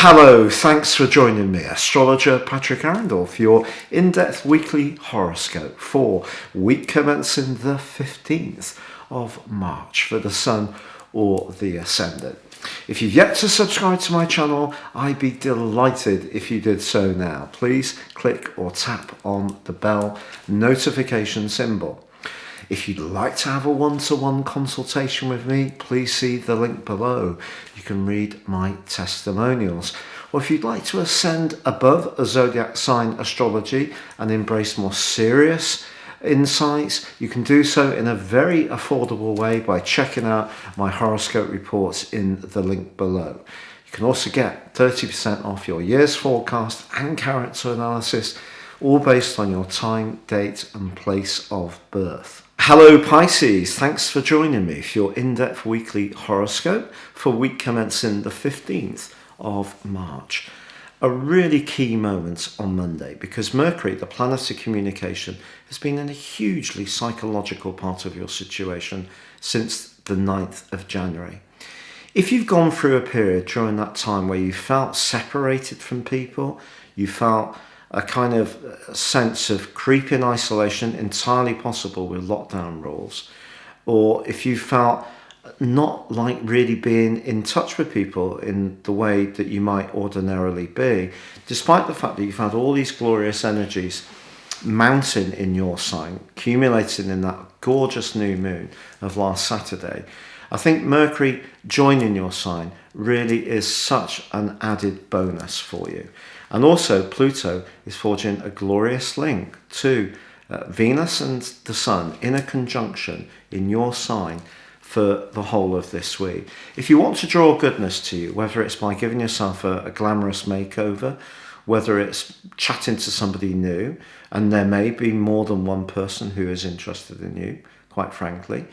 Hello, thanks for joining me, astrologer Patrick Arundell, for your in-depth weekly horoscope for week commencing the 15th of March for the Sun or the Ascendant. If you've yet to subscribe to my channel, I'd be delighted if you did so now. Please click or tap on the bell notification symbol. If you'd like to have a one-to-one consultation with me, please see the link below. You can read my testimonials. Or if you'd like to ascend above a zodiac sign astrology and embrace more serious insights, you can do so in a very affordable way by checking out my horoscope reports in the link below. You can also get 30% off your year's forecast and character analysis, all based on your time, date and place of birth. Hello Pisces, thanks for joining me for your in-depth weekly horoscope for week commencing the 15th of March. A really key moment on Monday because Mercury, the planet of communication, has been in a hugely psychological part of your situation since the 9th of January. If you've gone through a period during that time where you felt separated from people, you felt a kind of sense of creeping isolation, entirely possible with lockdown rules, or if you felt not like really being in touch with people in the way that you might ordinarily be, despite the fact that you've had all these glorious energies mounting in your sign, accumulating in that gorgeous new moon of last Saturday, I think Mercury joining your sign really is such an added bonus for you. And also Pluto is forging a glorious link to Venus and the Sun in a conjunction in your sign for the whole of this week. If you want to draw goodness to you, whether it's by giving yourself a glamorous makeover, whether it's chatting to somebody new, and there may be more than one person who is interested in you, quite frankly,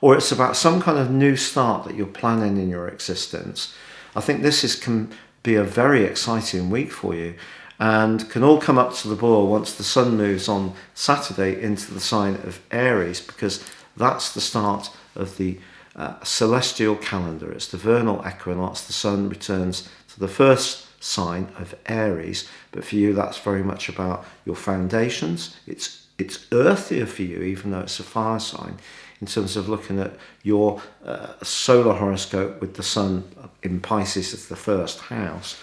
or it's about some kind of new start that you're planning in your existence, I think this can be a very exciting week for you and can all come up to the ball once the Sun moves on Saturday into the sign of Aries, because that's the start of the celestial calendar. It's the vernal equinox. The Sun returns to the first sign of Aries, but for you that's very much about your foundations. It's earthier for you, even though it's a fire sign, in terms of looking at your solar horoscope with the Sun in Pisces as the first house.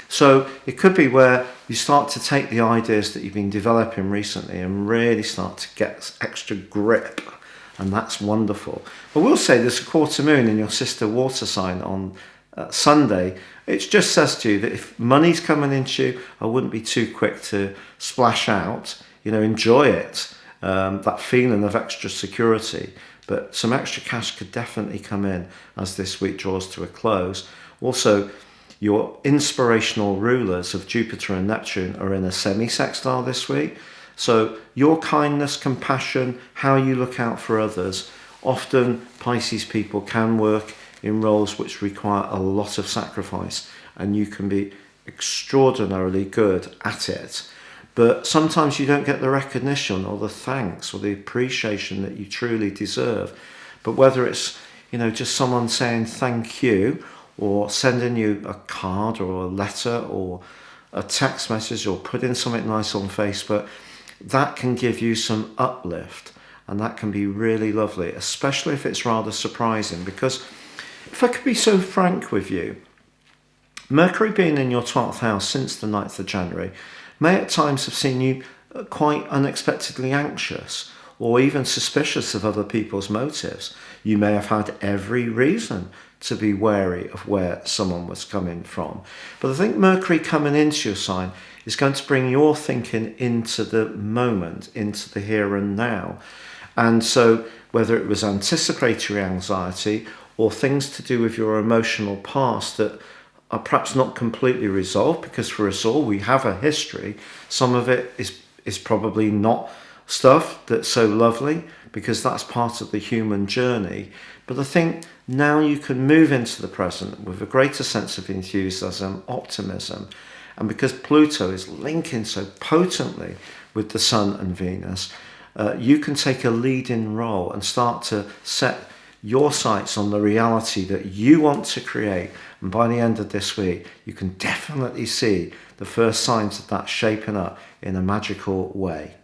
So it could be where you start to take the ideas that you've been developing recently and really start to get extra grip, and that's wonderful. But we'll say there's a quarter moon in your sister water sign on Sunday. It just says to you that if money's coming into you, I wouldn't be too quick to splash out. Enjoy it. That feeling of extra security, but some extra cash could definitely come in as this week draws to a close. Also, your inspirational rulers of Jupiter and Neptune are in a semi-sextile this week, so your kindness, compassion, how you look out for others, often Pisces people can work in roles which require a lot of sacrifice, and you can be extraordinarily good at it. But sometimes you don't get the recognition or the thanks or the appreciation that you truly deserve. But whether it's, just someone saying thank you, or sending you a card or a letter or a text message or putting something nice on Facebook, that can give you some uplift. And that can be really lovely, especially if it's rather surprising. Because if I could be so frank with you, Mercury being in your 12th house since the 9th of January may at times have seen you quite unexpectedly anxious or even suspicious of other people's motives. You may have had every reason to be wary of where someone was coming from. But I think Mercury coming into your sign is going to bring your thinking into the moment, into the here and now. And so whether it was anticipatory anxiety or things to do with your emotional past that are perhaps not completely resolved, because for us all, we have a history. Some of it is probably not stuff that's so lovely, because that's part of the human journey. But I think now you can move into the present with a greater sense of enthusiasm, optimism, and because Pluto is linking so potently with the Sun and Venus, you can take a leading role and start to set your sights on the reality that you want to create. And by the end of this week, you can definitely see the first signs of that shaping up in a magical way.